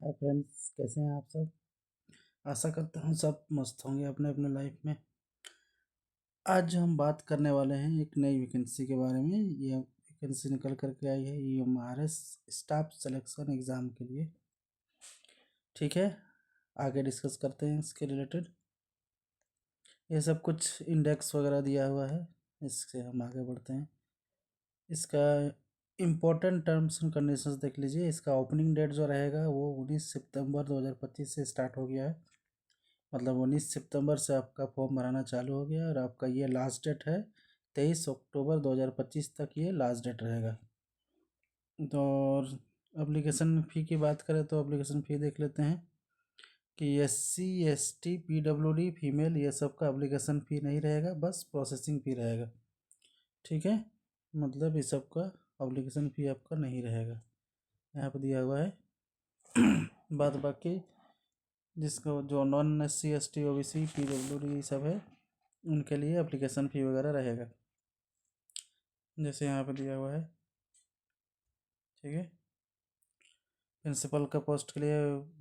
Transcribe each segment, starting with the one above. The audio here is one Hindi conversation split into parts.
हाय फ्रेंड्स, कैसे हैं आप सब। आशा करता हूँ सब मस्त होंगे अपने अपने लाइफ में। आज हम बात करने वाले हैं एक नई वैकेंसी के बारे में। ये वैकेंसी निकल करके आई है EMRS स्टाफ सिलेक्शन एग्ज़ाम के लिए। ठीक है, आगे डिस्कस करते हैं इसके रिलेटेड। ये सब कुछ इंडेक्स वगैरह दिया हुआ है, इससे हम आगे बढ़ते हैं। इसका इम्पोर्टेंट टर्म्स एंड कंडीशंस देख लीजिए। इसका ओपनिंग डेट जो रहेगा वो 19 सितंबर 2025 से स्टार्ट हो गया है। मतलब 19 सितंबर से आपका फॉर्म भराना चालू हो गया और आपका ये लास्ट डेट है 23 अक्टूबर 2025 तक ये लास्ट डेट रहेगा। तो और एप्लीकेशन फ़ी की बात करें तो एप्लीकेशन फ़ी देख लेते हैं कि SC ST PWD फीमेल ये सब का एप्लीकेशन फ़ी नहीं रहेगा, बस प्रोसेसिंग फ़ी रहेगा। ठीक है, मतलब इस सब का एप्लीकेशन फ़ी आपका नहीं रहेगा, यहाँ पर दिया हुआ है। बाद बाकी जिसको जो non SC ST OBC PWD सब है उनके लिए एप्लीकेशन फ़ी वगैरह रहेगा, जैसे यहाँ पे दिया हुआ है। ठीक है, प्रिंसिपल का पोस्ट के लिए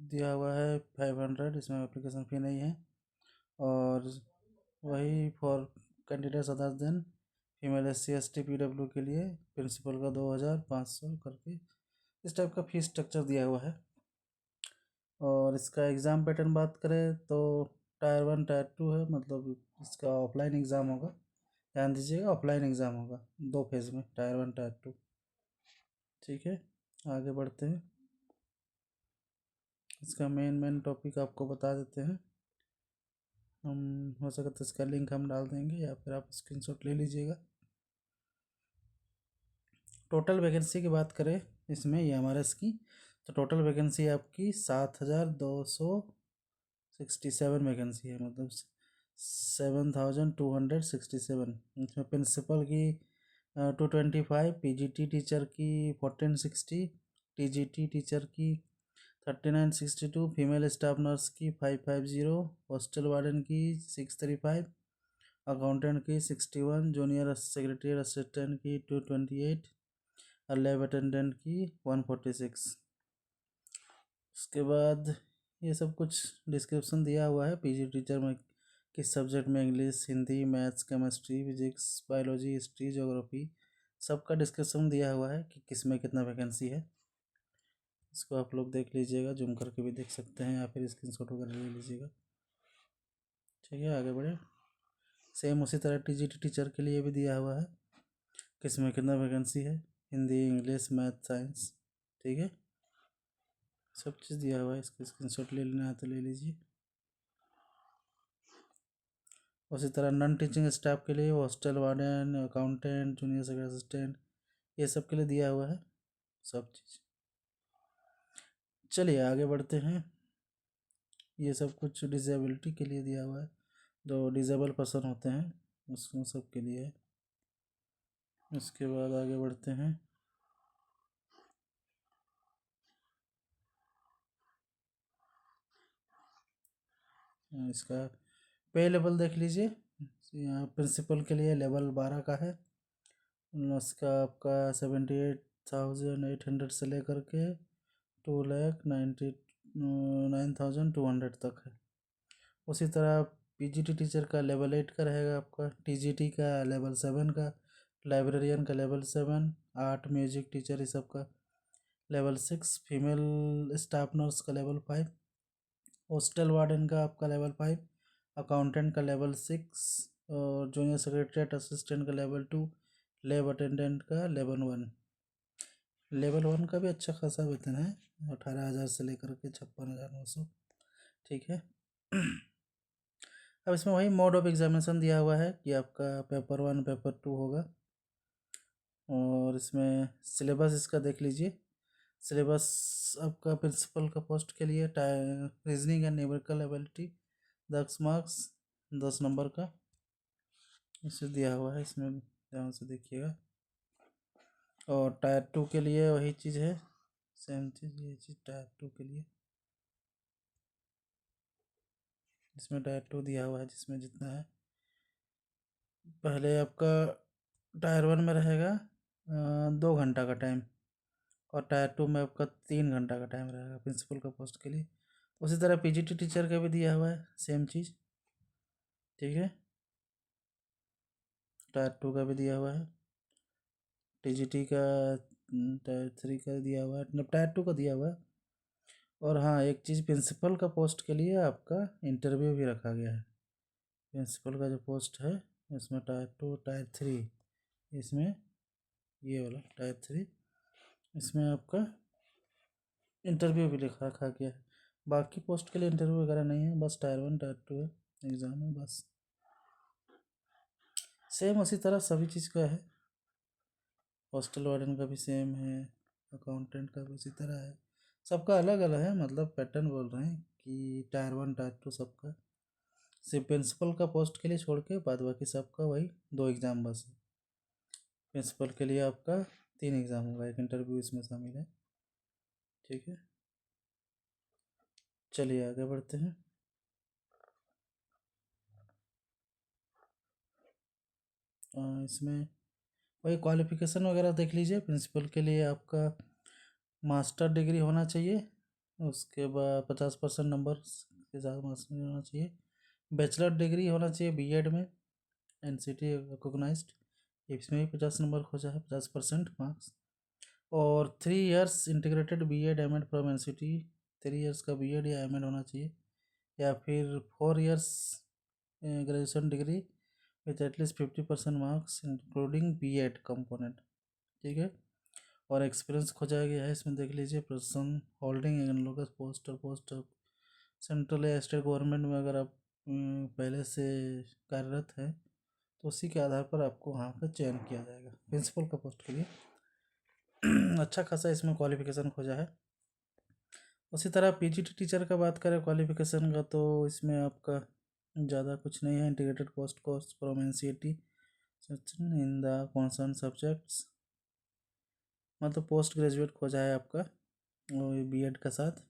दिया हुआ है 500, इसमें एप्लीकेशन फ़ी नहीं है। और वही for candidates other than female SC ST PW के लिए प्रिंसिपल का 2500 करके इस टाइप का फ़ी स्ट्रक्चर दिया हुआ है। और इसका एग्ज़ाम पैटर्न बात करें तो टायर 1 टायर 2 है, मतलब इसका ऑफलाइन एग्ज़ाम होगा। ध्यान दीजिएगा, ऑफलाइन एग्ज़ाम होगा 2 फेज़ में, टायर 1 टायर 2। ठीक है, आगे बढ़ते हैं। इसका मेन टॉपिक आपको बता देते हैं हम। हो सके तो इसका लिंक हम डाल देंगे या फिर आप स्क्रीनशॉट ले लीजिएगा। टोटल वैकेंसी की बात करें इसमें EMRS की, तो टोटल वैकेंसी आपकी 7267 वैकेंसी है, मतलब 7267। इसमें प्रिंसिपल की 225, PGT टीचर की 1460, TGT टीचर की 3962, फीमेल स्टाफ नर्स की 550, हॉस्टल वार्डन की 635, अकाउंटेंट की 61, जूनियर सेक्रेटरी असिस्टेंट की 228 और लैब अटेंडेंट की 146। उसके बाद ये सब कुछ डिस्क्रिप्शन दिया हुआ है। PG टीचर में किस सब्जेक्ट में, English, Hindi, maths, chemistry, physics, biology, history, geography, सबका डिस्क्रिप्शन दिया हुआ है कि किस में कितना वैकेंसी है। इसको आप लोग देख लीजिएगा, जूम करके भी देख सकते हैं या फिर स्क्रीनशॉट वगैरह ले लीजिएगा। ठीक है, आगे बढ़े। सेम उसी तरह TGT टीचर के लिए भी दिया हुआ है किस में कितना वैकेंसी है, हिंदी, इंग्लिश, मैथ, साइंस। ठीक है, सब चीज़ दिया हुआ है, इसका स्क्रीनशॉट ले लेना है तो ले लीजिए। उसी तरह नॉन टीचिंग स्टाफ के लिए hostel warden, accountant, junior secretary assistant, ये सब के लिए दिया हुआ है सब चीज़। चलिए आगे बढ़ते हैं। ये सब कुछ डिसेबिलिटी के लिए दिया हुआ है, जो डिसेबल पर्सन होते हैं उसको सब के लिए है। उसके बाद आगे बढ़ते हैं। इसका पे लेवल देख लीजिए। यहाँ प्रिंसिपल के लिए लेवल 12 का है। उसका आपका 78,800 से लेकर के 2,99,200 तक है। उसी तरह PGT टीचर का लेवल 8 का रहेगा आपका, TGT का लेवल 7 का, लाइब्रेरियन का लेवल 7, आर्ट म्यूजिक टीचर इस सब का लेवल 6, फीमेल स्टाफ नर्स का लेवल 5, हॉस्टल वार्डन का आपका लेवल 5, अकाउंटेंट का लेवल 6 और जूनियर सेक्रेटरीट असिस्टेंट का लेवल 2, लैब अटेंडेंट का लेवल 1। लेवल 1 का भी अच्छा खासा वेतन है, 18,000 से लेकर के 56,900। ठीक है। अब इसमें वही मोड ऑफ एग्जामिनेशन दिया हुआ है कि आपका पेपर 1 पेपर 2 होगा। और इसमें सिलेबस इसका देख लीजिए। सिलेबस आपका प्रिंसिपल का पोस्ट के लिए reasoning and numerical ability 10 marks, 10 number का इसे दिया हुआ है, इसमें ध्यान से देखिएगा। और टायर 2 के लिए वही चीज़ है, सेम चीज़, ये चीज़ टायर 2 के लिए इसमें टायर 2 दिया हुआ है जिसमें जितना है। पहले आपका टायर 1 में रहेगा 2 घंटा का टाइम और टायर 2 में आपका 3 घंटा का टाइम रहेगा प्रिंसिपल का पोस्ट के लिए। उसी तरह पीजीटी टीचर का भी दिया हुआ है सेम चीज़, ठीक है। टायर 2 का भी दिया हुआ है, टीजीटी का टायर 3 का दिया हुआ है, मतलब टायर 2 का दिया हुआ है। और हाँ, एक चीज़, प्रिंसिपल का पोस्ट के लिए आपका इंटरव्यू भी रखा गया है। प्रिंसिपल का जो पोस्ट है इसमें टायर 2 टायर 3, इसमें ये वाला टायर 3, इसमें आपका इंटरव्यू भी लिखा रखा गया है। बाकी पोस्ट के लिए इंटरव्यू वगैरह नहीं है, बस टायर 1 टायर 2 है, एग्ज़ाम है बस। सेम उसी तरह सभी चीज़ का है, हॉस्टल वार्डन का भी सेम है, अकाउंटेंट का भी उसी तरह है, सबका अलग अलग है, मतलब पैटर्न बोल रहे हैं कि टायर 1 टायर 2 सबका। सिर्फ प्रिंसिपल का पोस्ट के लिए छोड़ के बाद बाकी सबका वही 2 एग्ज़ाम बस है। प्रिंसिपल के लिए आपका 3 एग्ज़ाम होगा, एक इंटरव्यू इसमें शामिल है, ठीक है। चलिए आगे बढ़ते हैं। इसमें वही क्वालिफ़िकेशन वगैरह देख लीजिए। प्रिंसिपल के लिए आपका मास्टर डिग्री होना चाहिए, उसके बाद 50% नंबर के साथ मास्टर होना चाहिए। बैचलर डिग्री होना चाहिए बीएड में, एनसीटी रिकॉग्नाइज्ड, इसमें भी 50 नंबर खोजा है, 50% मार्क्स। और 3 years integrated BEd MEd from NCT, 3 years का बीएड या एमएड होना चाहिए, या फिर 4 years graduation degree with at least 50% marks including BEd component, ठीक है। और एक्सपीरियंस खोजा गया है इसमें, देख लीजिए। पर्सन होल्डिंग एनालॉगस पोस्ट और पोस्ट सेंट्रल या स्टेट गवर्नमेंट में अगर आप पहले से कार्यरत हैं तो उसी के आधार पर आपको वहाँ पर चयन किया जाएगा प्रिंसिपल का पोस्ट के लिए। अच्छा खासा इसमें क्वालिफिकेशन खोजा है। उसी तरह पीजीटी टीचर का बात करें क्वालिफिकेशन का, तो इसमें आपका ज़्यादा कुछ नहीं है। Integrated post course from NCET in the concern subjects, मतलब पोस्ट ग्रेजुएट खोजा है आपका और बीएड के साथ।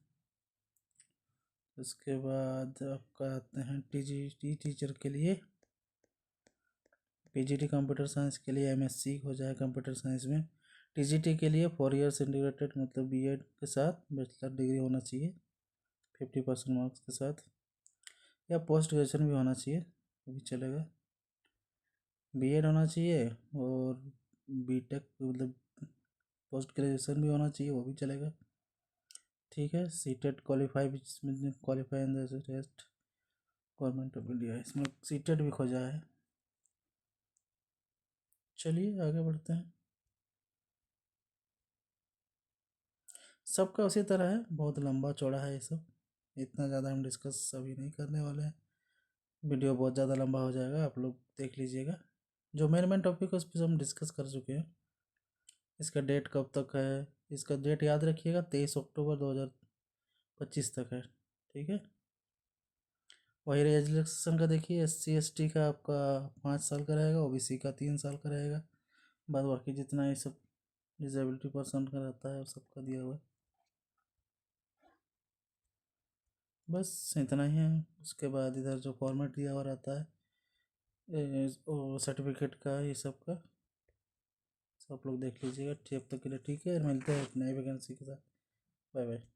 उसके बाद आपका आते हैं टीजीटी टीचर के लिए, पीजीटी कंप्यूटर साइंस के लिए एमएससी खोजा है कंप्यूटर साइंस में। टीजीटी के लिए 4 इयर्स इंटीग्रेटेड, मतलब बीएड के साथ बैचलर डिग्री होना चाहिए 50% मार्क्स के साथ, या पोस्ट ग्रेजुएशन भी होना चाहिए, वो भी चलेगा। बीएड होना चाहिए और बीटेक, मतलब पोस्ट ग्रेजुएशन भी होना चाहिए, वो भी चलेगा, ठीक है। CTET qualify qualify in the test government of India, इसमें सीटेट भी खोजा है। चलिए आगे बढ़ते हैं। सबका उसी तरह है, बहुत लंबा चौड़ा है ये सब, इतना ज़्यादा हम डिस्कस अभी नहीं करने वाले हैं, वीडियो बहुत ज़्यादा लंबा हो जाएगा, आप लोग देख लीजिएगा। जो मेन मेन टॉपिक है उस पर हम डिस्कस कर चुके हैं। इसका डेट कब तक है, इसका डेट याद रखिएगा, 23 अक्टूबर 2025 तक है, ठीक है। वही रिजर्वेशन का देखिए, SC ST का आपका 5 साल का रहेगा, OBC का 3 साल का रहेगा, बाद बाकी जितना ये सब डिजेबिलिटी पर्सन का रहता है वो सबका दिया हुआ है। बस इतना ही है। उसके बाद इधर जो फॉर्मेट दिया हुआ रहता है वो सर्टिफिकेट का, ये सब का सब लोग देख लीजिएगा। तब तक के लिए ठीक है, मिलते हैं एक नई वैकेंसी के साथ। Bye bye.